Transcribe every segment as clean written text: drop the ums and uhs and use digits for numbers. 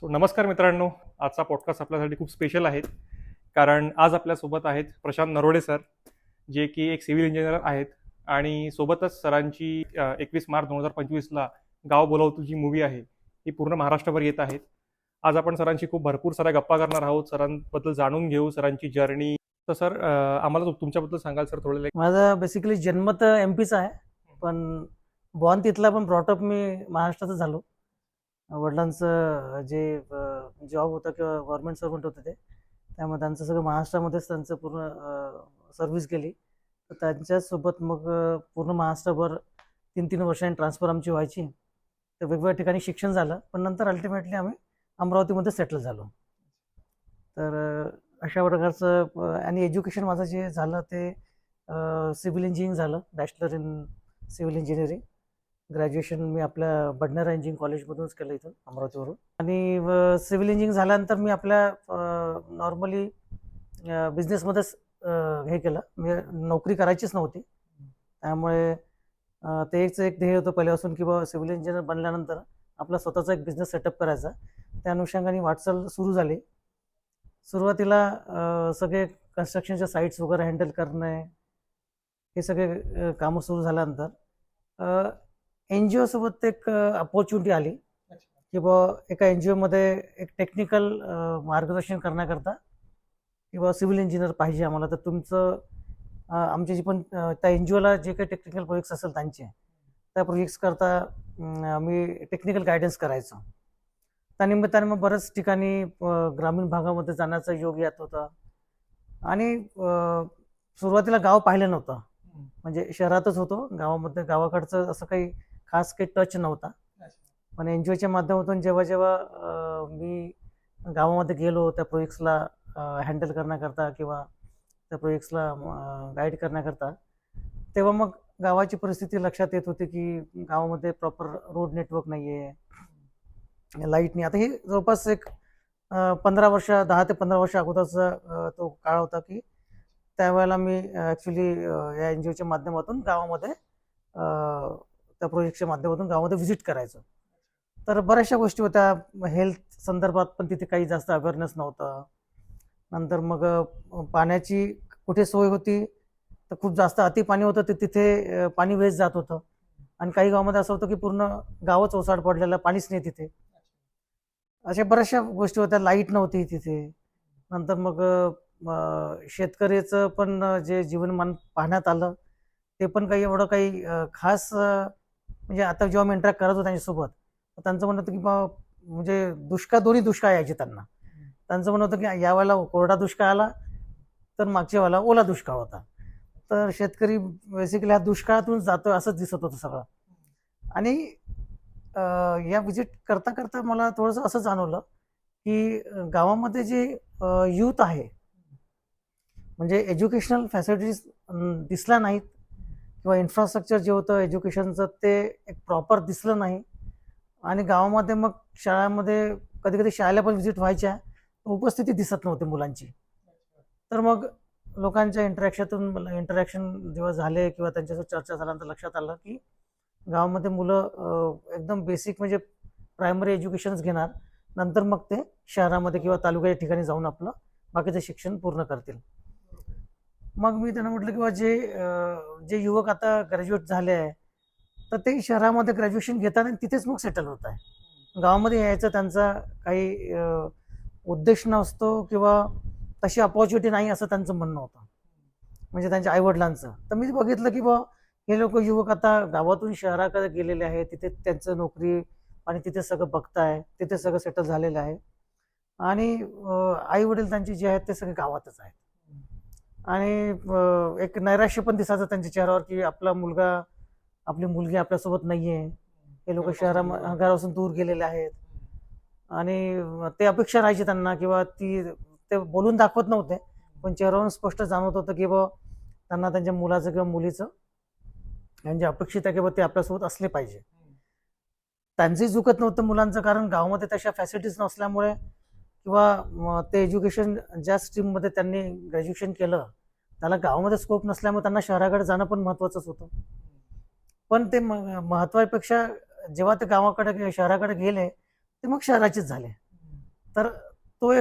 नमस्कार मित्रांनो. आजचा पॉडकास्ट आपल्यासाठी खूप स्पेशल आहे, कारण आज आपल्यासोबत आहेत प्रशांत नरोडे सर, जे की एक सिव्हिल इंजिनियर आहेत. आणि सोबतच सरांची 21 मार्च 2025ला गाव बोलव तुझी मूवी आहे, ही पूर्ण महाराष्ट्रभर येत आहेत. आज आपण सरांशी खूप भरपूर साऱ्या गप्पा करणार आहोत, सरांबद्दल जाणून घेऊ, सरांची जर्नी. तर सर, आम्हाला तुमच्याबद्दल सांगाल सर थोडं? माझा बेसिकली जन्म तर एमपीचा आहे, पण बॉर्न तिथला, पण ब्रॉटअप मी महाराष्ट्रातच झालो. वडिलांचं जे जॉब होता किंवा गव्हर्नमेंट सर्वंट होते ते, त्यामुळे त्यांचं सगळं महाराष्ट्रामध्येच त्यांचं पूर्ण सर्व्हिस गेली. तर त्यांच्यासोबत मग पूर्ण महाराष्ट्रभर 3-3 वर्षांनी ट्रान्सफर आमची व्हायची. तर वेगवेगळ्या ठिकाणी शिक्षण झालं, पण नंतर अल्टिमेटली आम्ही अमरावतीमध्ये सेटल झालो. तर अशा प्रकारचं आणि एज्युकेशन माझं जे झालं ते सिव्हिल इंजिनिअरिंग झालं, bachelor in civil engineering. Graduation मी आपल्या बडनेरा इंजिनिअरिंग कॉलेजमधूनच केलं इथून अमरावतीवरून. आणि सिव्हिल इंजिनिअरिंग झाल्यानंतर मी आपल्या नॉर्मली बिझनेसमध्येच हे केलं. मी नोकरी करायचीच नव्हती, त्यामुळे तेच एक ध्येय होतं पहिल्यापासून की बाबा सिव्हिल इंजिनियर बनल्यानंतर आपला स्वतःचा एक बिझनेस सेटअप करायचा. त्या अनुषंगाने वाटचाल सुरू झाली. सुरुवातीला सगळे कन्स्ट्रक्शनच्या साईट्स वगैरे हँडल करणे, हे सगळे कामं सुरू झाल्यानंतर एन जी ओसोबत एक अपॉर्च्युनिटी आली की बुवा एका एन जी ओमध्ये एक टेक्निकल मार्गदर्शन करण्याकरता की बुवा सिव्हिल इंजिनियर पाहिजे आम्हाला. तर तुमचं आमचे जे पण त्या एन जी ओला जे काही टेक्निकल प्रोजेक्ट्स असेल त्यांचे, त्या प्रोजेक्ट्स करता मी टेक्निकल गायडन्स करायचो. त्यानिमित्ताने मग बऱ्याच ठिकाणी ग्रामीण भागामध्ये जाण्याचा योग येत होता. आणि सुरुवातीला गाव पाहिलं नव्हतं, म्हणजे शहरातच होतो, गावामध्ये गावाकडचं असं काही खास काही टच नव्हता. पण एन जी ओच्या माध्यमातून जेव्हा जेव्हा मी गावामध्ये गेलो त्या प्रोजेक्ट्सला हँडल करण्याकरता किंवा त्या प्रोजेक्ट्सला गाईड करण्याकरता, तेव्हा मग गावाची परिस्थिती लक्षात येत होती की गावामध्ये प्रॉपर रोड नेटवर्क नाही आहे, लाईट नाही. आता ही जवळपास एक 10 ते 15 वर्ष अगोदरचा तो काळ होता की त्यावेळेला मी ॲक्च्युली या एन जी ओच्या माध्यमातून गावामध्ये त्या प्रोजेक्टच्या माध्यमातून गावामध्ये व्हिजिट करायचो. तर बऱ्याचशा गोष्टी होत्या, हेल्थ संदर्भात पण तिथे काही जास्त अवेअरनेस नव्हतं. नंतर मग पाण्याची कुठे सोय होती तर खूप जास्त अति पाणी होतं, तर तिथे पाणी वेस्ट जात होतं. आणि काही गावामध्ये असं होतं की पूर्ण गावच ओसाड पडलेलं, पाणीच नाही तिथे. अशा बऱ्याचशा गोष्टी होत्या. लाईट नव्हती तिथे. नंतर मग शेतकऱ्याचं पण जे जीवनमान पाहण्यात आलं, ते पण काही एवढं काही खास म्हणजे आता जेव्हा मी इंटरॅक्ट करत होतो त्यांच्यासोबत, त्यांचं म्हणणं होतं की बा म्हणजे दोन्ही दुष्काळ यायचे त्यांना. त्यांचं म्हणणं होतं की यावेळेला कोरडा दुष्काळ आला तर मागच्या वेळेला ओला दुष्काळ होता. तर शेतकरी बेसिकली हा दुष्काळातून जातोय असंच दिसत होतं सगळं. आणि या विजिट करता करता मला थोडंसं असं जाणवलं की गावामध्ये जे यूथ आहे, म्हणजे एज्युकेशनल फॅसिलिटीज दिसल्या नाहीत किंवा इन्फ्रास्ट्रक्चर जे होतं एज्युकेशनचं ते एक प्रॉपर दिसलं नाही. आणि गावामध्ये मग शाळांमध्ये कधी कधी शाळेला पण व्हिजिट व्हायच्या, उपस्थिती दिसत नव्हती मुलांची. तर मग लोकांच्या इंटरॅक्शन जेव्हा झाले किंवा त्यांच्यासोबत चर्चा झाल्यानंतर लक्षात आलं की गावामध्ये मुलं एकदम बेसिक म्हणजे प्रायमरी एज्युकेशनच घेणार, नंतर मग ते शहरामध्ये किंवा तालुक्याच्या ठिकाणी जाऊन आपलं बाकीचं शिक्षण पूर्ण करतील. मग मी त्यांना म्हटलं की जे युवक आता ग्रॅज्युएट झाले आहे, तर ते शहरामध्ये ग्रॅज्युएशन घेतात आणि तिथेच मग सेटल होत आहे. गावामध्ये यायचं त्यांचा काही उद्देश नसतो किंवा तशी अपॉर्च्युनिटी नाही असं त्यांचं म्हणणं होतं, म्हणजे त्यांच्या आईवडिलांचं. तर मी बघितलं की बा हे लोक युवक आता गावातून शहराकडे गेलेले आहेत, तिथे त्यांचं नोकरी आणि तिथे सगळं बघताय, तिथे सगळं सेटल झालेलं आहे. आणि आई वडील त्यांचे जे आहेत ते सगळे गावातच आहेत. आणि एक नैराश्य पण दिसायचं त्यांच्या चेहऱ्यावर की आपली मुलगी आपल्यासोबत नाहीये, हे लोक घरापासून दूर गेलेले आहेत. आणि ते अपेक्षा राहायची त्यांना किंवा ते बोलून दाखवत नव्हते, पण चेहऱ्यावरून स्पष्ट जाणवत होतं की बा त्यांना त्यांच्या मुलाचं किंवा मुलीचं म्हणजे अपेक्षित आहे की बा ते आपल्यासोबत असले पाहिजे. त्यांचंही चुकत नव्हतं मुलांचं, कारण गावामध्ये तशा फॅसिलिटीज नसल्यामुळे किंवा ते एज्युकेशन ज्या स्ट्रीममध्ये त्यांनी ग्रॅज्युएशन केलं त्याला गावामध्ये स्कोप नसल्यामुळे त्यांना शहराकडे जाणं पण महत्त्वाचंच होतं. पण ते महत्त्वापेक्षा जेव्हा ते गावाकडे शहराकडे गेले ते मग शहराचेच झाले. तर तो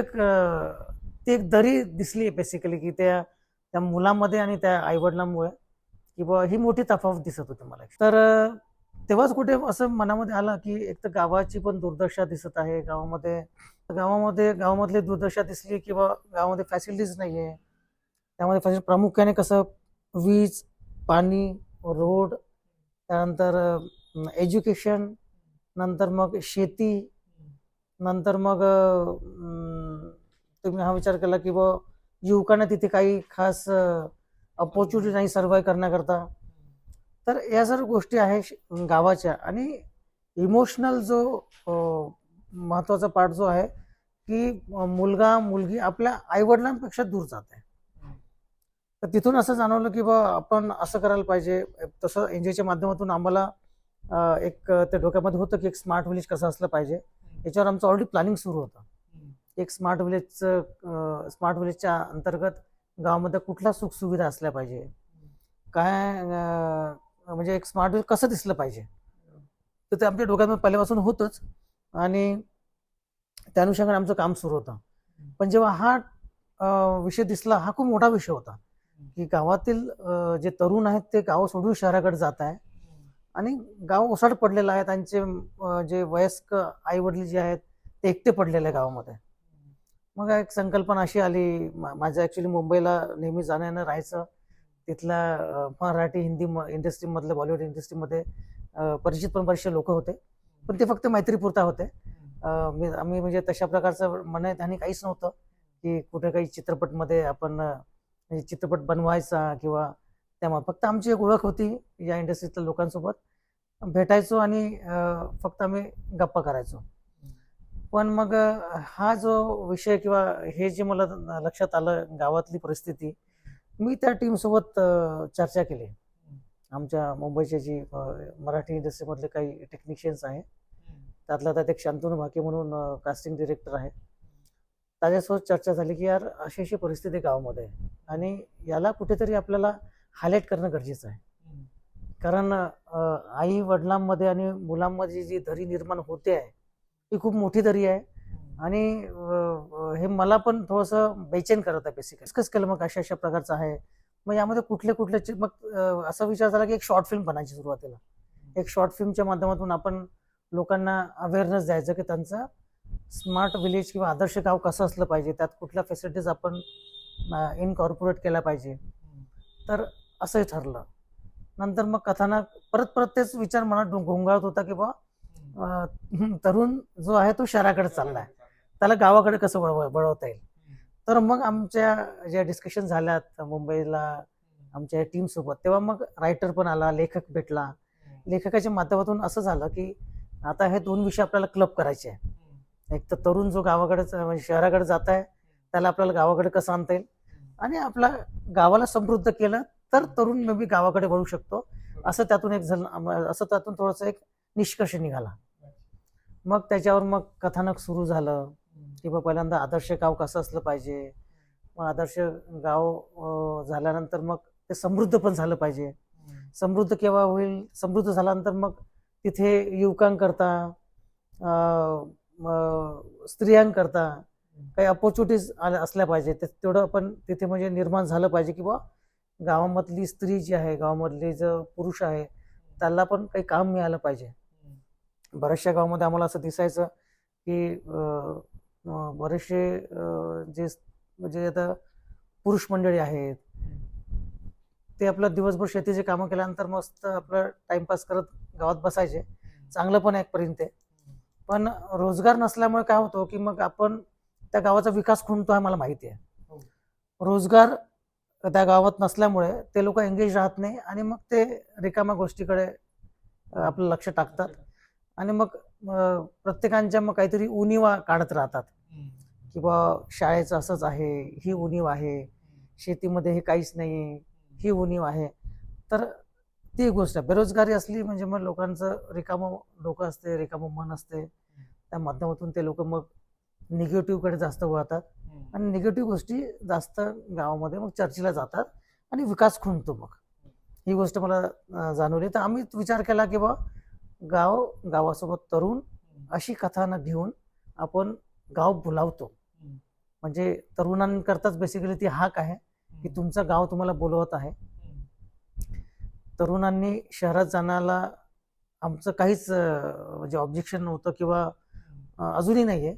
ती एक दरी दिसली बेसिकली, की त्या मुलामध्ये आणि त्या आईवडिलांमुळे, की बा ही मोठी तफावत दिसत होती मला. तर तेव्हाच कुठे असं मनामध्ये आलं, की एक तर गावाची पण दुर्दशा दिसत आहे. गावामधली दुर्दशा दिसली, की बा गावामध्ये फॅसिलिटीज नाहीये. त्यामध्ये प्रामुख्याने कसं, वीज, पाणी, रोड, त्यानंतर एज्युकेशन, नंतर मग शेती, नंतर मग तुम्ही हा विचार केला की बा युवकांना तिथे काही खास अपॉर्च्युनिटी नाही सर्व्हाइव्ह करण्याकरता. तर या सर्व गोष्टी आहे गावाच्या. आणि इमोशनल जो महत्वाचा पार्ट जो आहे, की मुलगा मुलगी आपल्या आईवडिलांपेक्षा दूर जात आहे. तर तिथून असं जाणवलं की बा आपण असं करायला पाहिजे. तसं एनजीओच्या माध्यमातून आम्हाला एक ते डोक्यामध्ये होतं की एक स्मार्ट विलेज कसं असलं पाहिजे. याच्यावर आमचं ऑलरेडी प्लॅनिंग सुरू होतं. एक स्मार्ट विलेजच्या अंतर्गत गावामध्ये कुठल्या सुखसुविधा असल्या पाहिजे, काय म्हणजे एक स्मार्ट विलेज कसं दिसलं पाहिजे, तर ते आमच्या डोक्यामध्ये पहिल्यापासून होतंच. आणि त्या अनुषंगाने आमचं काम सुरू होतं. पण जेव्हा हा विषय दिसला, हा खूप मोठा विषय होता, की गावातील जे तरुण आहेत ते गाव सोडून शहराकडे जात आहे आणि गाव ओसाड पडलेलं आहे. त्यांचे जे वयस्क आई वडील जे आहेत ते एकटे पडलेले आहे गावामध्ये. मग एक संकल्पना अशी आली. माझं ऍक्च्युली मुंबईला नेहमी जाणं येणं राहायचं. तिथल्या मराठी हिंदी इंडस्ट्रीमधले, बॉलिवूड इंडस्ट्रीमध्ये परिचित पण बरेचसे लोक होते, पण ते फक्त मैत्रीपुरता होते. आम्ही म्हणजे तशा प्रकारचं मनात आणि काहीच नव्हतं की कुठे काही चित्रपटमध्ये आपण म्हणजे चित्रपट बनवायचा किंवा त्यामुळे फक्त आमची एक ओळख होती. या इंडस्ट्रीतल्या लोकांसोबत भेटायचो आणि फक्त आम्ही गप्पा करायचो. पण मग हा जो विषय किंवा हे जे मला लक्षात आलं, गावातली परिस्थिती, मी त्या टीम सोबत चर्चा केली. आमच्या मुंबईचे जी मराठी इंडस्ट्रीमधले काही टेक्निशियन्स आहे, त्यातला त्यात एक शांतनू भाके म्हणून कास्टिंग डिरेक्टर आहे. त्याच्यासोबत चर्चा झाली की यार अशी अशी परिस्थिती गावामध्ये आहे आणि याला कुठेतरी आपल्याला हायलाईट करणं गरजेचं आहे. कारण आई वडिलांमध्ये आणि मुलांमध्ये जी दरी निर्माण होते आहे ती खूप मोठी दरी आहे. आणि हे मला पण थोडंसं बेचैन करत आहे. बेसिकली डिस्कस केलं मग अशा अशा प्रकारचं आहे. मग यामध्ये कुठले मग असा विचार झाला की एक शॉर्ट फिल्म बनायची सुरुवातीला. एक शॉर्ट फिल्मच्या माध्यमातून आपण लोकांना अवेअरनेस द्यायचं की त्यांचं स्मार्ट विलेज किंवा आदर्श गाव कसं असलं पाहिजे, त्यात कुठल्या फॅसिलिटीज आपण इनकॉर्पोरेट केल्या पाहिजे. तर असंही ठरलं. नंतर मग कथानक परत तेच विचार मनात घोंगाळत होता की बा तरुण जो आहे तो शहराकडे चाललाय, त्याला गावाकडे कसं वळवता येईल. तर मग आमच्या ज्या डिस्कशन झाल्यात मुंबईला आमच्या टीम सोबत, तेव्हा मग रायटर पण आला, लेखक भेटला. लेखकाच्या माध्यमातून असं झालं की आता हे दोन विषय आपल्याला क्लब करायचे आहे. एक तर तरुण जो गावाकडे म्हणजे शहराकडे जात आहे त्याला आपल्याला गावाकडे कसं आणता येईल, आणि आपल्या गावाला समृद्ध केलं तर तरुण मे बी गावाकडे वळू शकतो. असं त्यातून थोडंसं एक निष्कर्ष निघाला. मग त्याच्यावर मग कथानक सुरू झालं की बा पहिल्यांदा आदर्श गाव कसं असलं पाहिजे. मग आदर्श गाव झाल्यानंतर मग ते समृद्ध पण झालं पाहिजे. समृद्ध केव्हा होईल, समृद्ध झाल्यानंतर मग तिथे युवकांकरता स्त्रियांकरता काही अपॉर्च्युनिटीज असल्या पाहिजे. तेवढं पण तिथे म्हणजे निर्माण झालं पाहिजे की बा गावामधली स्त्री जी आहे, गावामधले जो पुरुष आहे, त्याला पण काही काम मिळालं पाहिजे. बऱ्याचशा गावामध्ये आम्हाला असं दिसायचं की बरेचसे जे म्हणजे आता पुरुष मंडळी आहेत ते आपलं दिवसभर शेतीचे कामं केल्यानंतर मस्त आपलं टाइमपास करत गावात बसायचे. चांगलं पण एक पर्यंत, पण रोजगार नसल्यामुळे काय होतं की मग आपण त्या गावाचा विकास खुंटतो आहे, मला माहिती आहे. रोजगार त्या गावात नसल्यामुळे ते लोक एंगेज राहत नाही आणि मग ते रिकाम्या गोष्टीकडे आपलं लक्ष टाकतात आणि मग प्रत्येकांच्या मग काहीतरी उणीवा काढत राहतात की बा शाळेचं असंच आहे, ही उणीव आहे, शेतीमध्ये हे काहीच नाही, ही उणीव आहे. तर ती गोष्ट आहे. बेरोजगारी असली म्हणजे मग लोकांचं रिकामं डोकं असते, रिकामं मन असते. त्या माध्यमातून ते लोक मग निगेटिव्हकडे जास्त वळतात आणि निगेटिव्ह गोष्टी जास्त गावामध्ये मग चर्चेला जातात आणि विकास खुंटतो. मग ही गोष्ट मला जाणवली. तर आम्ही विचार केला की बा गावासोबत तरुण अशी कथानक घेऊन आपण गाव बोलावतो. म्हणजे तरुणांकरताच बेसिकली ती हाक आहे की तुमचं गाव तुम्हाला बोलवत आहे. तरुणांनी शहरात जाण्याला आमचं काहीच म्हणजे ऑब्जेक्शन नव्हतं किंवा अजूनही नाही आहे.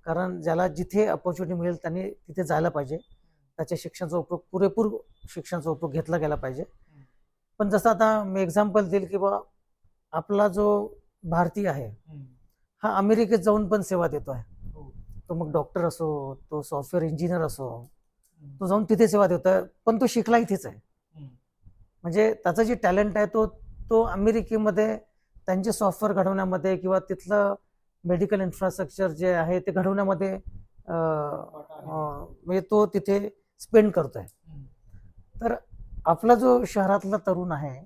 कारण ज्याला जिथे अपॉर्च्युनिटी मिळेल त्यांनी तिथे जायला पाहिजे. त्याच्या शिक्षणाचा उपयोग, पुरेपूर शिक्षणाचा उपयोग घेतला गेला पाहिजे. पण जसं आता मी एक्झाम्पल देईल की बा आपला जो भारतीय आहे हा अमेरिकेत जाऊन पण सेवा देतो आहे. तो मग डॉक्टर असो, तो सॉफ्टवेअर इंजिनियर असो, तो जाऊन तिथे सेवा देतोय, पण तो शिकला इथेच आहे. म्हणजे त्याचं जे टॅलेंट आहे तो अमेरिकेमध्ये त्यांचे सॉफ्टवेअर घडवण्यामध्ये किंवा तिथलं मेडिकल इन्फ्रास्ट्रक्चर जे आहे ते घडवण्यामध्ये म्हणजे तो तिथे स्पेंड करतोय. तर आपला जो शहरातला तरुण आहे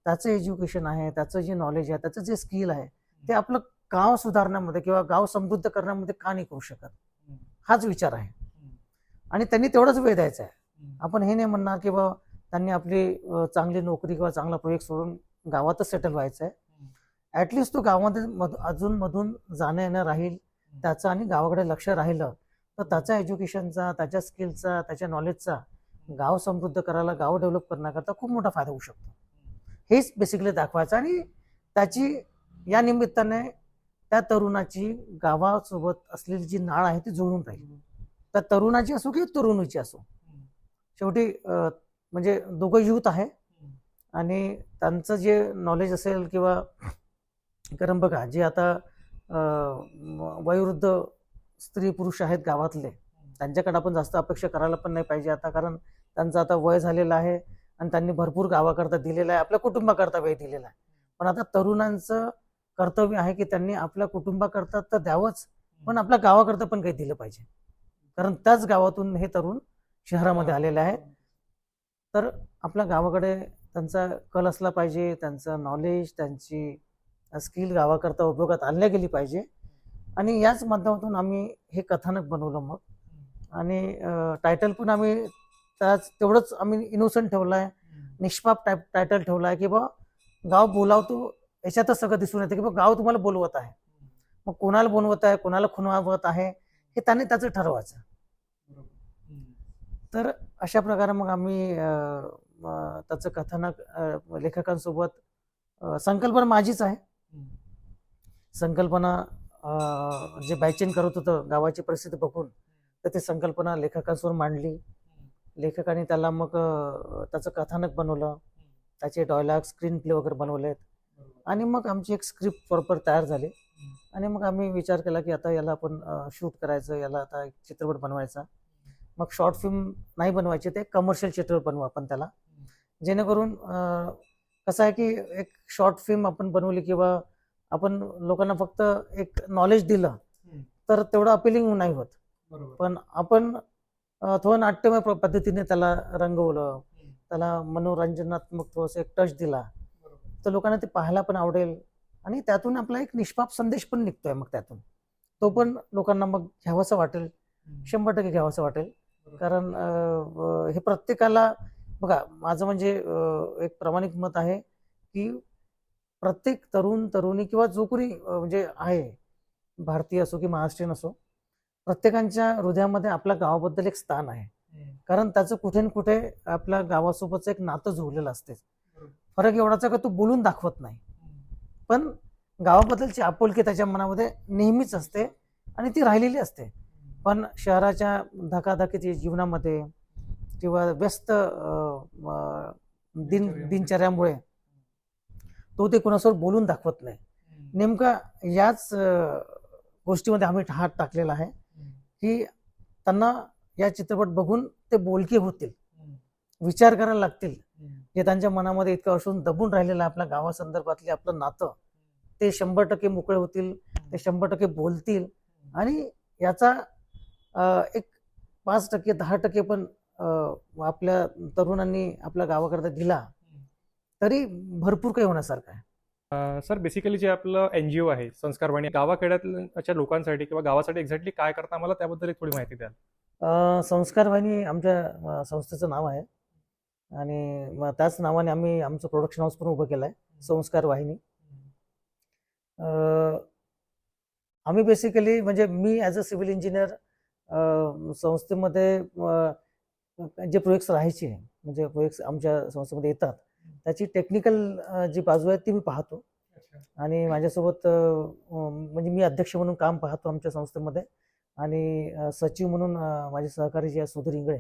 त्याचं एज्युकेशन आहे, त्याचं जे नॉलेज आहे, त्याचं जे स्किल आहे ते आपलं गाव सुधारण्यामध्ये किंवा गाव समृद्ध करण्यामध्ये का नाही करू शकत, हाच विचार आहे. आणि त्यांनी तेवढाच वेळ द्यायचा आहे. आपण हे नाही म्हणणार की बा त्यांनी आपली चांगली नोकरी किंवा चांगला प्रोजेक्ट सोडून गावातच सेटल व्हायचं आहे. ऍटलिस्ट तो गावामध्ये अजून मधून जाणं येणं राहील त्याचं आणि गावाकडे लक्ष राहिलं तर त्याच्या एज्युकेशनचा, त्याच्या स्किलचा, त्याच्या नॉलेजचा गाव समृद्ध करायला, गाव डेव्हलप करण्याकरता खूप मोठा फायदा होऊ शकतो. हेच बेसिकली दाखवायचं. आणि त्याची या निमित्ताने त्या तरुणाची गावासोबत असलेली जी नाळ आहे ती जुळून राहील. त्या तरुणाची असो की तरुणीची असो, शेवटी म्हणजे दोघं युथ आहे आणि त्यांचं जे नॉलेज असेल किंवा कारण बघा जे आता वयोवृद्ध स्त्री पुरुष आहेत गावातले, त्यांच्याकडे आपण जास्त अपेक्षा करायला पण नाही पाहिजे आता, कारण त्यांचं आता वय झालेलं आहे आणि त्यांनी भरपूर गावाकरता दिलेला आहे, आपल्या कुटुंबाकरता वेळ दिलेला आहे. पण आता तरुणांचं कर्तव्य आहे की त्यांनी आपल्या कुटुंबाकरता तर द्यावंच, पण आपल्या गावाकरता पण काही दिलं पाहिजे. कारण त्याच गावातून हे तरुण शहरामध्ये आलेले आहेत. तर आपल्या गावाकडे त्यांचा कल असला पाहिजे, त्यांचं नॉलेज, त्यांची स्किल गावाकरता उपयोगात आणल्या गेली पाहिजे. आणि याच माध्यमातून आम्ही हे कथानक बनवलं मग. आणि टायटल पण आम्ही तेवढंच आम्ही इनोसंट ठेवलाय, निष्पाप टायटल ठेवलाय की बा गाव बोलावतो, याच्यातच सगळं दिसून येतं की बा गाव तुम्हाला बोलवत आहे. मग कोणाला बोलवत आहे, कोणाला खुणवत आहे हे त्याने त्याचं ठरवायचं. तर अशा प्रकारे मग आम्ही त्याचं कथानक लेखकांसोबत, संकल्पना माझीच आहे. संकल्पना जे बायचेन करत होतं गावाची परिस्थिती बघून, तर ती संकल्पना लेखकांसमोर मांडली. लेखकाने त्याला मग त्याचं कथानक बनवलं, त्याचे डायलॉग, स्क्रीन प्ले वगैरे बनवलेत आणि मग आमची एक स्क्रिप्ट प्रॉपर तयार झाली. आणि मग आम्ही विचार केला की आता याला आपण शूट करायचं, याला आता एक चित्रपट बनवायचा. मग शॉर्ट फिल्म नाही बनवायची, ते कमर्शियल चित्रपट बनवू आपण त्याला, जेणेकरून कसं आहे की एक शॉर्ट फिल्म आपण बनवली किंवा आपण लोकांना फक्त एक नॉलेज दिलं तर तेवढं अपिलिंग नाही होत. पण आपण थोडं नाट्यमय पद्धतीने त्याला रंगवलं, त्याला मनोरंजनात्मक थोडंसं एक टच दिला तर लोकांना ते पाहायला पण आवडेल. आणि त्यातून आपला एक निष्पाप संदेश पण निघतोय, मग त्यातून तो पण लोकांना मग घ्यावासा वाटेल, 100% घ्यावासा वाटेल. कारण हे प्रत्येकाला बघा, माझं म्हणजे एक प्रामाणिक मत आहे की प्रत्येक तरुण तरुणी किंवा जो कोणी म्हणजे आहे, भारतीय असो की महाराष्ट्रीयन असो, प्रत्येकांच्या हृदयामध्ये आपल्या गावाबद्दल एक स्थान आहे. कारण त्याचं कुठे ना कुठे आपल्या गावासोबतचं एक नातं जोडलेलं असते. फरक एवढाच का तो बोलून दाखवत नाही, पण गावाबद्दलची आपुलकी त्याच्या मनामध्ये नेहमीच असते आणि ती राहिलेली असते. पण शहराच्या धकाधकीच्या जीवनामध्ये किंवा व्यस्त दिनचर्यामुळे तो ते कोणासोबत बोलून दाखवत नाही. नेमका याच गोष्टीमध्ये आम्ही हात टाकलेला आहे की त्यांना या चित्रपट बघून ते बोलके होतील, विचार करायला लागतील, जे त्यांच्या मनामध्ये इतकं असून दबून राहिलेलं आहे आपल्या गावासंदर्भातले आपलं नातं, ते 100% मोकळे होतील, ते 100% बोलतील. आणि याचा एक 5%, 10% पण आपल्या तरुणांनी आपल्या गावाकरता दिला तरी भरपूर काही होण्यासारखं आहे. सर, बेसिकली जे आपलं NGO आहे संस्कारवाणी, गावाखेड्यातल्या लोकांसाठी किंवा गावासाठी एक्झॅक्टली काय करता, मला त्याबद्दल एक थोडी माहिती द्याल? संस्कारवाहिनी आमच्या संस्थेचं नाव आहे आणि मग त्याच नावाने आम्ही आमचं प्रोडक्शन हाऊस पण उभं केलं आहे, संस्कार वाहिनी. आम्ही बेसिकली म्हणजे मी ॲज अ सिव्हिल इंजिनियर संस्थेमध्ये जे प्रोजेक्ट्स राहायचे म्हणजे प्रोजेक्ट्स आमच्या संस्थेमध्ये येतात त्याची टेक्निकल जी बाजू आहे ती मी पाहतो. आणि माझ्यासोबत म्हणजे मी अध्यक्ष म्हणून काम पाहतो आमच्या संस्थेमध्ये. आणि सचिव म्हणून माझे सहकारी जे आहे सुधीर इंगळे,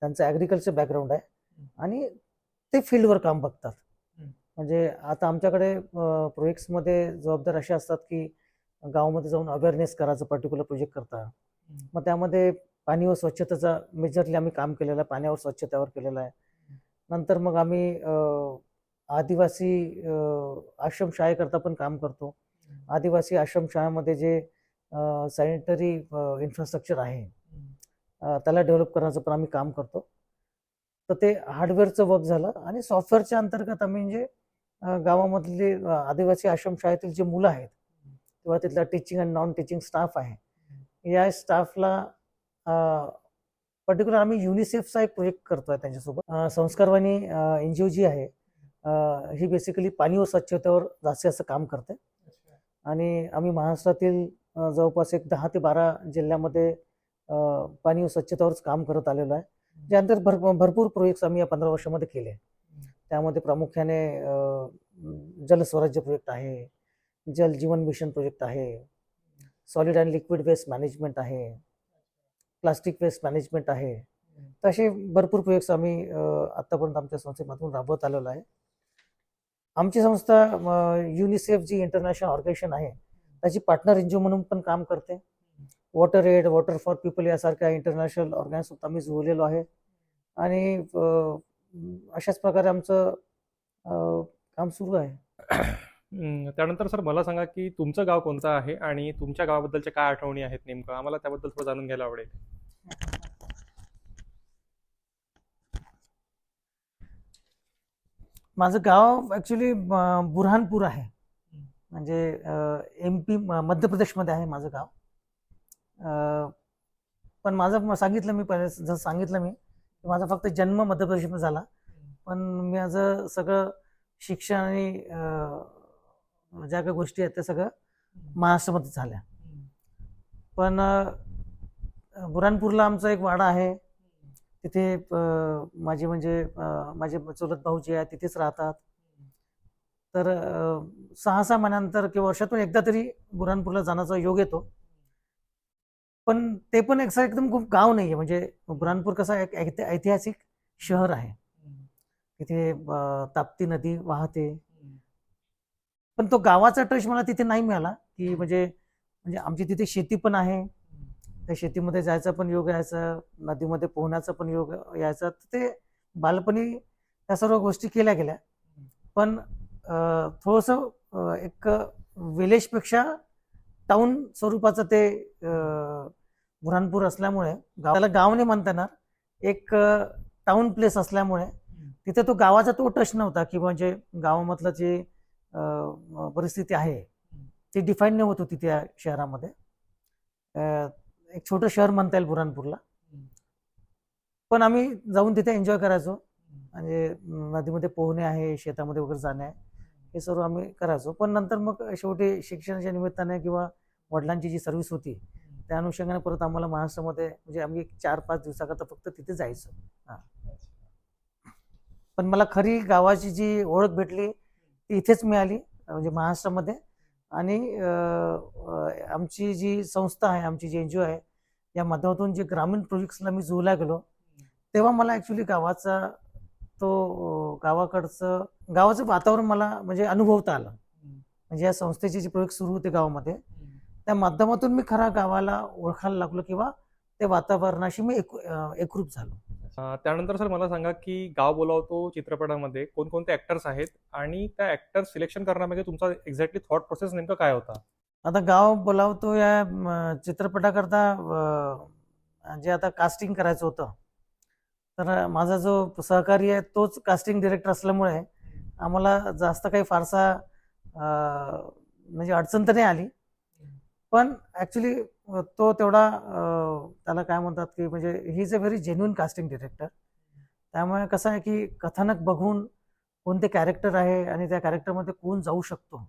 त्यांचं ॲग्रिकल्चर बॅकग्राऊंड आहे आणि ते फील्डवर काम बघतात. म्हणजे आता आमच्याकडे प्रोजेक्ट्समध्ये जबाबदार असे असतात की गावामध्ये जाऊन अवेअरनेस करायचं पर्टिक्युलर प्रोजेक्ट करता. मग त्यामध्ये पाणी व स्वच्छतेचा मेजरली आम्ही काम केलेलं आहे, पाण्यावर स्वच्छतेवर केलेलं आहे. नंतर मग आम्ही आदिवासी आश्रमशाळेकरता पण काम करतो. आदिवासी आश्रमशाळेमध्ये जे सॅनिटरी इन्फ्रास्ट्रक्चर आहे त्याला डेव्हलप करण्याचं पण आम्ही काम करतो. तर ते हार्डवेअरचं वर्क झालं आणि सॉफ्टवेअरच्या अंतर्गत आम्ही म्हणजे गावामधले आदिवासी आश्रमशाळेतील जे मुलं आहेत किंवा तिथला टीचिंग आणि नॉन टीचिंग स्टाफ आहे, या स्टाफला पर्टिक्युलर आम्ही युनिसेफचा एक प्रोजेक्ट करतोय त्यांच्यासोबत. संस्कारवाणी NGO जी आहे ही बेसिकली पाणी व स्वच्छतेवर जास्तीत जास्त काम करते. आणि आम्ही महाराष्ट्रातील जवळपास एक 10 ते 12 जिल्ह्यामध्ये पाणी व स्वच्छतेवरच काम करत आलेलो आहे. त्यानंतर भरपूर प्रोजेक्ट्स आम्ही या 15 वर्षामध्ये केले. त्यामध्ये प्रामुख्याने जलस्वराज्य प्रोजेक्ट आहे, जल जीवन मिशन प्रोजेक्ट आहे, solid and liquid waste management आहे, प्लास्टिक वेस्ट मॅनेजमेंट आहे. तर असे भरपूर प्रोजेक्ट्स आम्ही आतापर्यंत आमच्या संस्थेमधून राबवत आलेलो आहे. आमची संस्था युनिसेफ जी इंटरनॅशनल ऑर्गनायझेशन आहे त्याची पार्टनर NGO म्हणून पण काम करते. Water aid, water for people यासारख्या इंटरनॅशनल ऑर्गनायझेशन आम्ही जोडलेलो आहे. आणि अशाच प्रकारे आमचं काम सुरू आहे. त्यानंतर सर मला सांगा की तुमचं गाव कोणतं आहे आणि तुमच्या गावाबद्दलच्या काय आठवणी आहेत नेमकं, आम्हाला त्याबद्दल थोडं जाणून घ्यायला आवडेल. माझं गाव ॲक्च्युली बुरहानपूर आहे. म्हणजे MP मध्य प्रदेशमध्ये आहे माझं गाव. पण माझं सांगितलं मी पहिले जसं सांगितलं मी माझा फक्त जन्म मध्य प्रदेशमध्ये झाला, पण माझं सगळं शिक्षण आणि ज्या काही गोष्टी आहेत त्या सगळं महाराष्ट्रामध्ये झाल्या. पण बुरहानपूरला आमचा एक वाडा आहे. तिथे माझे म्हणजे माझे चुलत भाऊ जे आहेत तिथेच राहतात. तर 6-6 महिन्यानंतर किंवा वर्षातून एकदा तरी बुरहानपूरला जाण्याचा योग येतो. पण ते पण एकदम खूप गाव नाही आहे. म्हणजे बुरहानपूर कसं एक ऐतिहासिक शहर आहे. तिथे ताप्ती नदी वाहते. पण तो गावाचा टच मला तिथे नाही मिळाला की म्हणजे आमची तिथे शेती पण आहे. त्या शेतीमध्ये जायचा पण योग यायचा, नदीमध्ये पोहण्याचा पण योग यायचा. ते बालपणी त्या सर्व गोष्टी केल्या गेल्या. पण थोडंसं एक विलेजपेक्षा टाउन स्वरूपाचं ते बुरहानपूर असल्यामुळे त्याला गाव नाही म्हणता येणार, एक टाउन प्लेस असल्यामुळे तिथे तो गावाचा तो टच नव्हता की म्हणजे गावामधलं जे परिस्थिती आहे ती डिफाईन नाही होत होती त्या शहरामध्ये. एक छोटं शहर म्हणता येईल बुरहानपूरला. पण आम्ही जाऊन तिथे एन्जॉय करायचो. म्हणजे नदीमध्ये पोहणे आहे, शेतामध्ये वगैरे जाणे आहे, हे सर्व आम्ही करायचो. पण नंतर मग शेवटी शिक्षणाच्या निमित्ताने किंवा वडिलांची जी सर्व्हिस होती त्या अनुषंगाने परत आम्हाला महाराष्ट्रामध्ये म्हणजे आम्ही 4-5 दिवसाकरता फक्त तिथे जायचो. पण मला खरी गावाची जी ओळख भेटली ती इथेच मिळाली म्हणजे महाराष्ट्रामध्ये. आणि आमची जी संस्था आहे, आमची जी NGO आहे, या माध्यमातून जे ग्रामीण प्रोजेक्ट्सला मी जोडला गेलो तेव्हा मला ॲक्च्युली गावाचा तो गावाचं वातावरण मला म्हणजे अनुभवता आलं. म्हणजे या संस्थेचे जे प्रोजेक्ट सुरू होते गावामध्ये त्या माध्यमातून मी खरा गावाला ओळखायला लागलो किंवा ते वातावरणाशी मी एकरूप झालो. त्यानंतर सर मला सांगा की गाव बोलावतो चित्रपटामध्ये कोणकोणते ऍक्टर्स आहेत आणि त्या ऍक्टर सिलेक्शन करण्यामध्ये तुमचा एक्झॅक्टली थॉट प्रोसेस नेमका काय होता? आता गाव बोलावतो या चित्रपटाकरता जे आता कास्टिंग करायचं होतं तर माझा जो सहकारी आहे तोच कास्टिंग डायरेक्टर असल्यामुळे आम्हाला जास्त काही फारसा म्हणजे अडचण तर नाही आली. पण ॲक्च्युली तो तेवढा त्याला काय म्हणतात की म्हणजे he is a very genuine casting director. त्यामुळे कसं आहे की कथानक बघून कोणते कॅरेक्टर आहे आणि त्या कॅरेक्टरमध्ये कोण जाऊ शकतो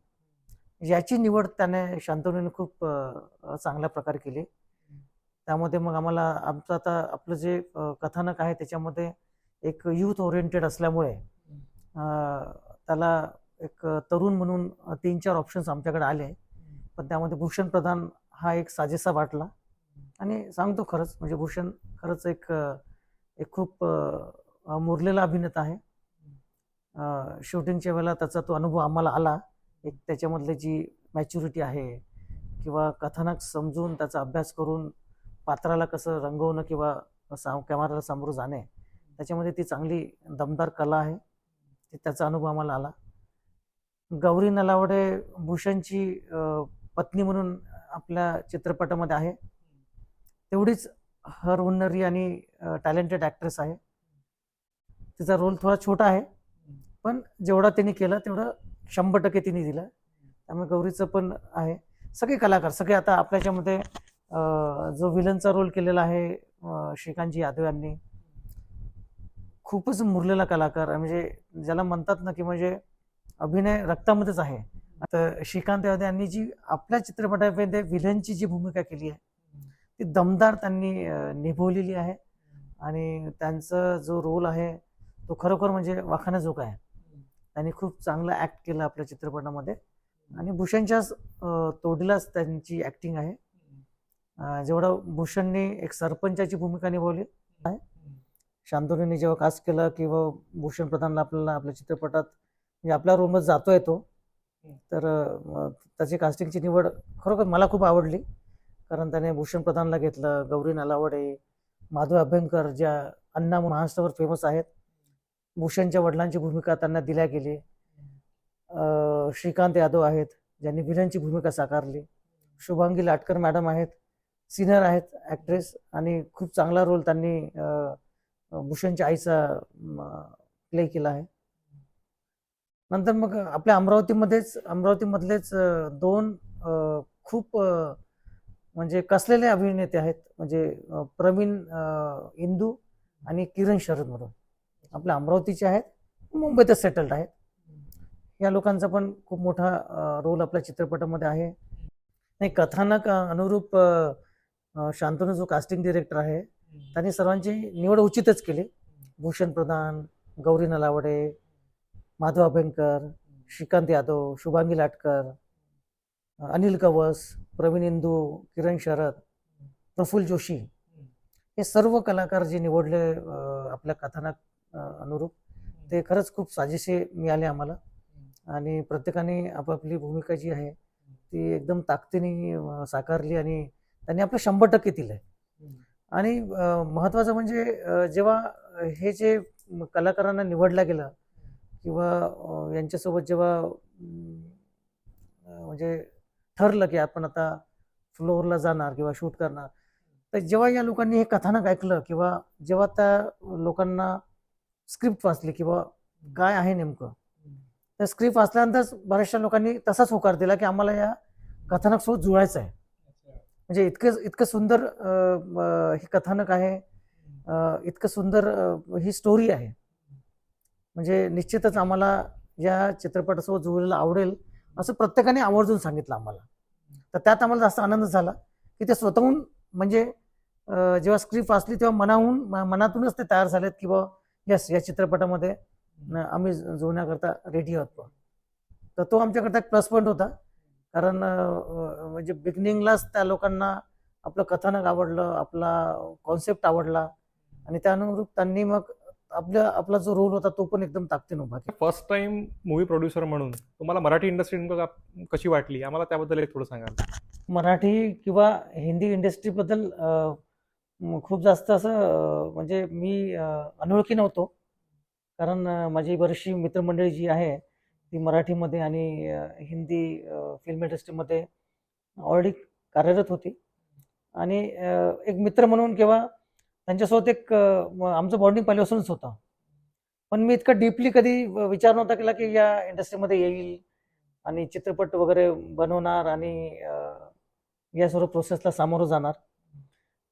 याची निवड त्याने शांतनुने खूप चांगल्या प्रकारे केली. त्यामध्ये मग आम्हाला आमचं आता आपलं जे कथानक आहे त्याच्यामध्ये एक युथ ओरिएंटेड असल्यामुळे त्याला एक तरुण म्हणून 3-4 ऑप्शन्स आमच्याकडे आले, पण त्यामध्ये भूषण प्रधान हा एक साजेसा वाटला. आणि सांगतो खरंच म्हणजे भूषण खरंच एक खूप मुरलेला अभिनेता आहे. शूटिंगच्या वेळेला त्याचा तो अनुभव आम्हाला आला, एक त्याच्यामधली जी मॅच्युरिटी आहे किंवा कथानक समजून त्याचा अभ्यास करून पात्राला कसं रंगवणं किंवा कॅमेराला सामोरं जाणे, त्याच्यामध्ये ती चांगली दमदार कला आहे. त्याचा अनुभव आम्हाला आला. गौरी नलावडे भूषणची पत्नी म्हणून आपल्या चित्रपटामध्ये आहे, तेवढीच हर हुन्नरी आणि टॅलेंटेड ॲक्ट्रेस आहे. तिचा रोल थोडा छोटा आहे, पण जेवढा तिने केलं तेवढं 100% तिने दिलं. त्यामुळे गौरीचं पण आहे. सगळे कलाकार सगळे आता आपल्याच्यामध्ये जो विलनचा रोल केलेला आहे श्रीकांतजी यादव यांनी, खूपच मुरलेला कलाकार, म्हणजे ज्याला म्हणतात ना की म्हणजे अभिनय रक्तामध्येच आहे. आता श्रीकांत यादव यांनी जी आपल्या चित्रपटामध्ये विलनची जी भूमिका केली आहे ती दमदार त्यांनी निभवलेली आहे. आणि त्यांचा जो रोल आहे तो खरोखर म्हणजे वाखाण्याजोगा आहे. त्यांनी खूप चांगला ऍक्ट केला आपल्या चित्रपटामध्ये आणि भूषणच्याच तोडीलाच त्यांची ऍक्टिंग आहे. जेवढं भूषणने एक सरपंचाची भूमिका निभावली आहे, शांतनुने जेव्हा कास्ट केलं किंवा भूषण प्रधानला आपल्याला आपल्या चित्रपटात म्हणजे आपल्या रोलमध्ये जातोय तो, तर त्याची कास्टिंगची निवड खरोखर मला खूप आवडली. कारण त्याने भूषण प्रधानला घेतलं, गौरी नलावडे, माधव अभ्यंकर ज्या अण्णा महाराष्ट्रावर फेमस आहेत, भूषणच्या वडिलांची भूमिका त्यांना दिल्या गेली. श्रीकांत यादव आहेत ज्यांनी विलनची भूमिका साकारली. शुभांगी लाटकर मॅडम आहेत, सिनियर आहेत ॲक्ट्रेस, आणि खूप चांगला रोल त्यांनी भूषणच्या आईचा प्ले केला आहे. नंतर मग आपल्या अमरावतीमधलेच 2 खूप म्हणजे कसलेले अभिनेते आहेत, म्हणजे प्रवीण इंदू आणि किरण शरद म्हणून आपल्या अमरावतीचे आहेत, मुंबईतच सेटल्ड आहेत. या लोकांचा पण खूप मोठा रोल आपल्या चित्रपटामध्ये आहे. नाही, कथानक अनुरूप शांतनु जो कास्टिंग डिरेक्टर आहे त्यांनी सर्वांची निवड उचितच केली. भूषण प्रधान, गौरी नलावडे, माधव अभ्यंकर, श्रीकांत यादव, शुभांगी लाटकर, अनिल कवस, प्रवीण इंदू, किरण शरद, प्रफुल्ल जोशी, हे सर्व कलाकार जे निवडले आपल्या कथानक अनुरूप, ते खरंच खूप साजेसे मिळाले आम्हाला. आणि प्रत्येकाने आपापली भूमिका जी आहे ती एकदम ताकदीने साकारली आणि त्यांनी आपलं 100% दिलंय. आणि महत्वाचं म्हणजे जेव्हा हे जे कलाकारांना निवडलं गेलं किंवा यांच्यासोबत जेव्हा म्हणजे ठरलं की आपण आता फ्लोअरला जाणार किंवा शूट करणार, तर जेव्हा या लोकांनी हे कथानक ऐकलं किंवा जेव्हा त्या लोकांना स्क्रिप्ट वाचली किंवा काय आहे नेमकं, तर स्क्रिप्ट वाचल्यानंतर बऱ्याचशा लोकांनी तसाच होकार दिला की आम्हाला या कथानकसोबत जुळायचं आहे. म्हणजे इतकं सुंदर हे कथानक आहे, इतकं सुंदर ही स्टोरी आहे, म्हणजे निश्चितच आम्हाला या चित्रपटासोबत जुळलेलं आवडेल असं प्रत्येकाने आवर्जून सांगितलं आम्हाला. तर त्यात आम्हाला जास्त आनंद झाला की ते स्वतःहून म्हणजे जेव्हा स्क्रिप्ट वाचली तेव्हा मनातूनच ते तयार झालेत की बा यस, या चित्रपटामध्ये आम्ही जुळण्याकरता रेडी आहोत. तर तो आमच्याकरता एक प्लस पॉईंट होता. कारण म्हणजे बिगिनिंगलाच त्या लोकांना आपलं कथानक आवडलं, आपला कॉन्सेप्ट आवडला आणि त्यानुरूप त्यांनी मग आपला जो रोल होता तो पण एकदम ताकदीने उभा केला. फर्स्ट टाइम मूवी प्रोड्युसर म्हणून तुम्हाला मराठी इंडस्ट्री कशी वाटली, आम्हाला त्याबद्दल एक थोडं सांगाल. मराठी किंवा हिंदी इंडस्ट्रीबद्दल खूप जास्त असं म्हणजे मी अनोळखी नव्हतो. कारण माझी बरीचशी मित्रमंडळी जी आहे ती मराठीमध्ये आणि हिंदी फिल्म इंडस्ट्रीमध्ये ऑलरेडी कार्यरत होती. आणि एक मित्र म्हणून किंवा त्यांच्यासोबत एक आमचं बॉन्डिंग पहिल्यापासूनच होतं. पण मी इतकं डीपली कधी विचार नव्हता केला की या इंडस्ट्रीमध्ये येईल आणि चित्रपट वगैरे बनवणार आणि या सर्व प्रोसेसला सामोरं जाणार.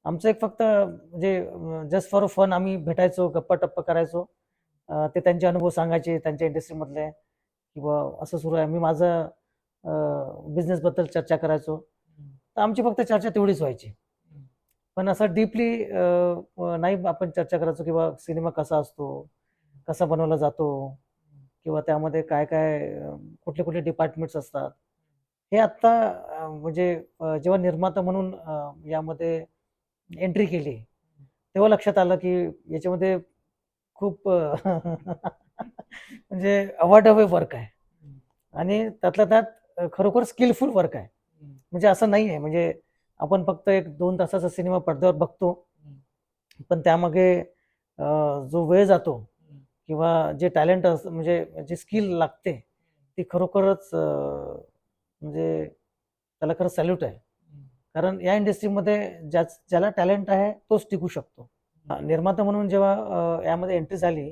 आमचं एक फक्त म्हणजे जस्ट फॉर फन आम्ही भेटायचो, गप्पा टप्पा करायचो, ते त्यांचे अनुभव सांगायचे त्यांच्या इंडस्ट्रीमधले किंवा असं सुरू आहे. मी माझं बिझनेसबद्दल चर्चा करायचो. तर आमची फक्त चर्चा तेवढीच व्हायची. पण असं डीपली नाही आपण चर्चा करायचो किंवा सिनेमा कसा असतो, कसा बनवला जातो किंवा त्यामध्ये काय काय कुठले कुठले डिपार्टमेंट्स असतात. हे आत्ता म्हणजे जेव्हा निर्माता म्हणून यामध्ये एंट्री केली तेव्हा लक्षात आलं की याच्यामध्ये खूप म्हणजे अवाढव्य वर्क आहे आणि त्यातल्या त्यात खरोखर स्किलफुल वर्क आहे. म्हणजे असं नाही आहे म्हणजे आपण फक्त 1-2 तासाचा सिनेमा पडद्यावर बघतो, पण त्यामागे जो वेळ जातो किंवा जे टॅलेंट असतं म्हणजे जी स्किल लागते ती खरोखरच म्हणजे त्याला खरं सॅल्यूट आहे. कारण या इंडस्ट्रीमध्ये ज्याला टॅलेंट आहे तोच टिकू शकतो. निर्माता म्हणून जेव्हा यामध्ये एंट्री झाली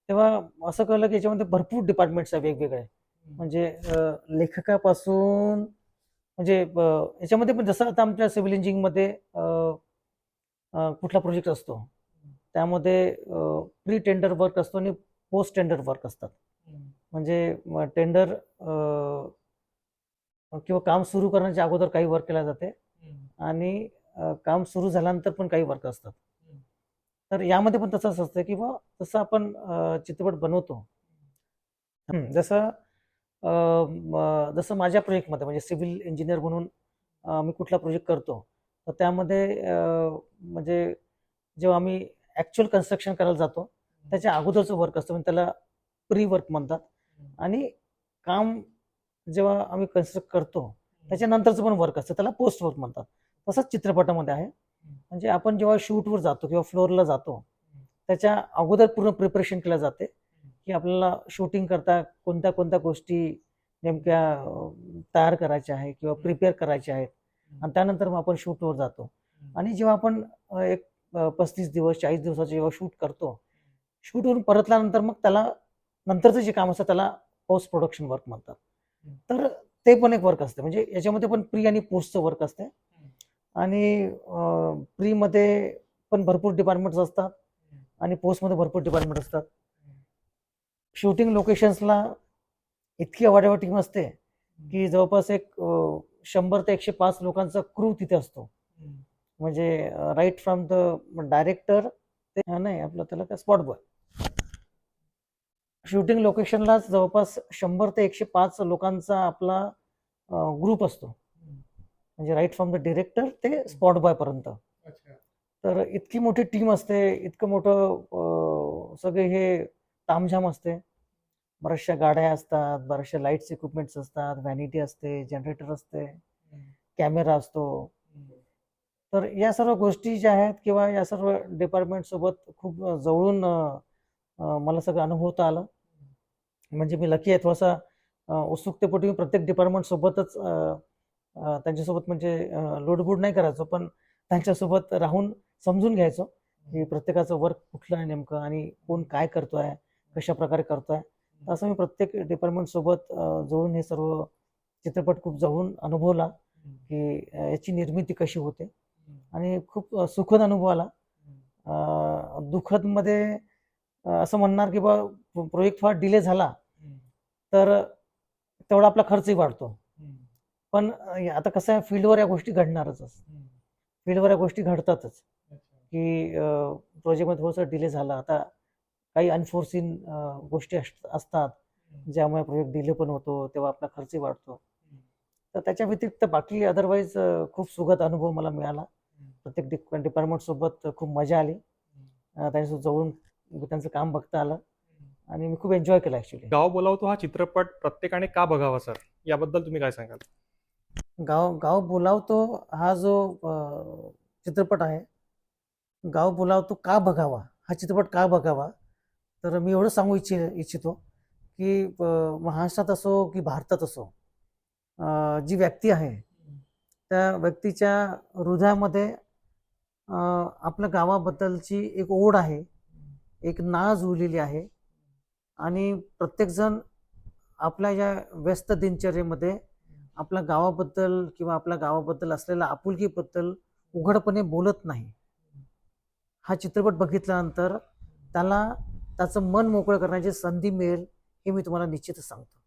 तेव्हा असं कळलं की याच्यामध्ये भरपूर डिपार्टमेंट्स आहे वेगवेगळे. म्हणजे लेखकापासून म्हणजे याच्यामध्ये पण जसं आता आमच्या सिव्हिल इंजिनिअरिंगमध्ये कुठला प्रोजेक्ट असतो त्यामध्ये प्री टेंडर वर्क असतो आणि पोस्ट टेंडर वर्क असतात. म्हणजे टेंडर किंवा काम सुरू करण्याच्या अगोदर काही वर्क केला जाते आणि काम सुरू झाल्यानंतर पण काही वर्क असतात. तर यामध्ये पण तसंच असतं की बा जसं आपण चित्रपट बनवतो जसं जसं माझ्या प्रोजेक्टमध्ये म्हणजे सिव्हिल इंजिनियर म्हणून मी कुठला प्रोजेक्ट करतो तर त्यामध्ये म्हणजे जेव्हा आम्ही ॲक्च्युअल कन्स्ट्रक्शन करायला जातो त्याच्या अगोदरचं वर्क असतं म्हणजे त्याला प्री वर्क म्हणतात आणि काम जेव्हा आम्ही कन्स्ट्रक्ट करतो त्याच्यानंतरचं पण वर्क असतं त्याला पोस्ट वर्क म्हणतात. तसंच चित्रपटामध्ये आहे. म्हणजे आपण जेव्हा शूटवर जातो किंवा फ्लोअरला जातो त्याच्या अगोदर पूर्ण प्रिपरेशन केलं जाते की आपल्याला शूटिंग करता कोणत्या कोणत्या गोष्टी नेमक्या तयार करायच्या आहे किंवा प्रिपेअर करायच्या आहेत आणि त्यानंतर मग आपण शूटवर जातो. आणि जेव्हा आपण एक 35 दिवस 40 दिवसाचं जेव्हा शूट करतो शूटवरून परतल्यानंतर मग त्याला नंतरचं जे काम असतं त्याला पोस्ट प्रोडक्शन वर्क म्हणतात. तर ते पण एक वर्क असते म्हणजे याच्यामध्ये पण प्री आणि पोस्टचं वर्क असते आणि प्रीमध्ये पण भरपूर डिपार्टमेंट्स असतात आणि पोस्टमध्ये भरपूर डिपार्टमेंट असतात. शूटिंग लोकेशन्सला इतकी अवाढव्य टीम असते की जवळपास एक 100 ते 105 लोकांचा क्रू तिथे असतो. म्हणजे राईट फ्रॉम द डायरेक्टर ते नाही आपलं त्याला काय स्पॉट बॉय. शूटिंग लोकेशनलाच जवळपास 100 ते 105 लोकांचा आपला ग्रुप असतो. म्हणजे राईट फ्रॉम द डिरेक्टर ते स्पॉट बॉय पर्यंत. तर इतकी मोठी टीम असते इतकं मोठं सगळे हे तामझाम असते. बऱ्याचशा गाड्या असतात बऱ्याचशा लाईट्स इक्विपमेंट्स असतात व्हॅनिटी असते जनरेटर असते कॅमेरा असतो. तर या सर्व गोष्टी ज्या आहेत किंवा या सर्व डिपार्टमेंट सोबत खूप जवळून मला सगळं अनुभवता आलं. म्हणजे मी लकी आहे थोडासा उत्सुकतेपोटी मी प्रत्येक डिपार्टमेंट सोबतच त्यांच्यासोबत म्हणजे लोडबूड नाही करायचो पण त्यांच्यासोबत राहून समजून घ्यायचो की प्रत्येकाचं वर्क कुठलं आहे नेमकं आणि कोण काय करतोय कशा प्रकारे करतोय. असं मी प्रत्येक डिपार्टमेंट सोबत जवळून हे सर्व चित्रपट खूप जवळून अनुभवला की याची निर्मिती कशी होते आणि खूप सुखद अनुभव आला. दुःखदमध्ये असं म्हणणार की बा प्रोजेक्ट फार डिले झाला तर तेवढा आपला खर्चही वाढतो. पण आता कसं आहे फील्डवर या गोष्टी घडणारच फील्डवर या गोष्टी घडतातच की प्रोजेक्टमध्ये थोडंसं डिले झाला. आता काही अनफोर्सिन गोष्टी असतात ज्यामुळे प्रोजेक्ट डिले पण होतो तेव्हा आपला खर्चही वाढतो. तर त्याच्या व्यतिरिक्त बाकी अदरवाईज खूप सुखद अनुभव मला मिळाला. प्रत्येक डिपार्टमेंट सोबत खूप मजा आली. त्यांच्यासोबत जवळून त्यांचं काम बघता आलं आणि मी खूप एन्जॉय केलं ऍक्च्युली. गाव बोलावतो हा चित्रपट प्रत्येकाने का बघावा सर याबद्दल तुम्ही काय सांगाल? गाव बोलावतो हा जो चित्रपट आहे गाव बोलावतो का बघावा हा चित्रपट का बघावा तर मी एवढं सांगू इच्छितो की महाराष्ट्रात असो की भारतात असो जी व्यक्ती आहे त्या व्यक्तीच्या हृदयामध्ये आपल्या गावाबद्दलची एक ओढ आहे एक नाळ जुळलेली आहे आणि प्रत्येकजण आपल्या या व्यस्त दिनचर्येमध्ये आपल्या गावाबद्दल किंवा आपल्या गावाबद्दल असलेल्या आपुलकीबद्दल उघडपणे बोलत नाही. हा चित्रपट बघितल्यानंतर त्याला त्याचं मन मोकळं करण्याची संधी मिळेल हे मी तुम्हाला निश्चितच सांगतो.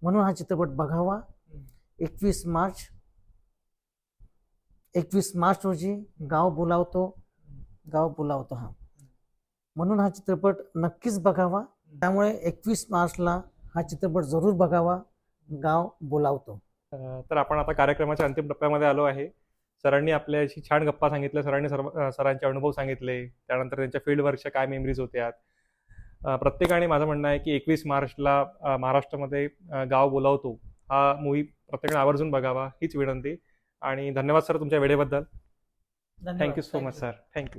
म्हणून हा चित्रपट बघावा 21 मार्च 21 मार्च रोजी गाव बोलावतो हा, म्हणून हा चित्रपट नक्कीच बघावा. त्यामुळे 21 मार्चला हा चित्रपट जरूर बघावा, गाव बोलावतो. तर आपण आता कार्यक्रमाच्या अंतिम टप्प्यामध्ये आलो आहे. सरांनी आपल्याशी छान गप्पा सांगितल्या, सरांनी सरांचे अनुभव सांगितले, त्यानंतर त्यांच्या फील्डवर्कच्या काय मेमरीज होत्या. प्रत्येकाने माझं म्हणणं आहे की 21 मार्चला महाराष्ट्रामध्ये गाव बोलावतो हा मूवी प्रत्येकाने आवर्जून बघावा हीच विनंती. आणि धन्यवाद सर तुमच्या वेळेबद्दल. Thank you so much sir. Thank you.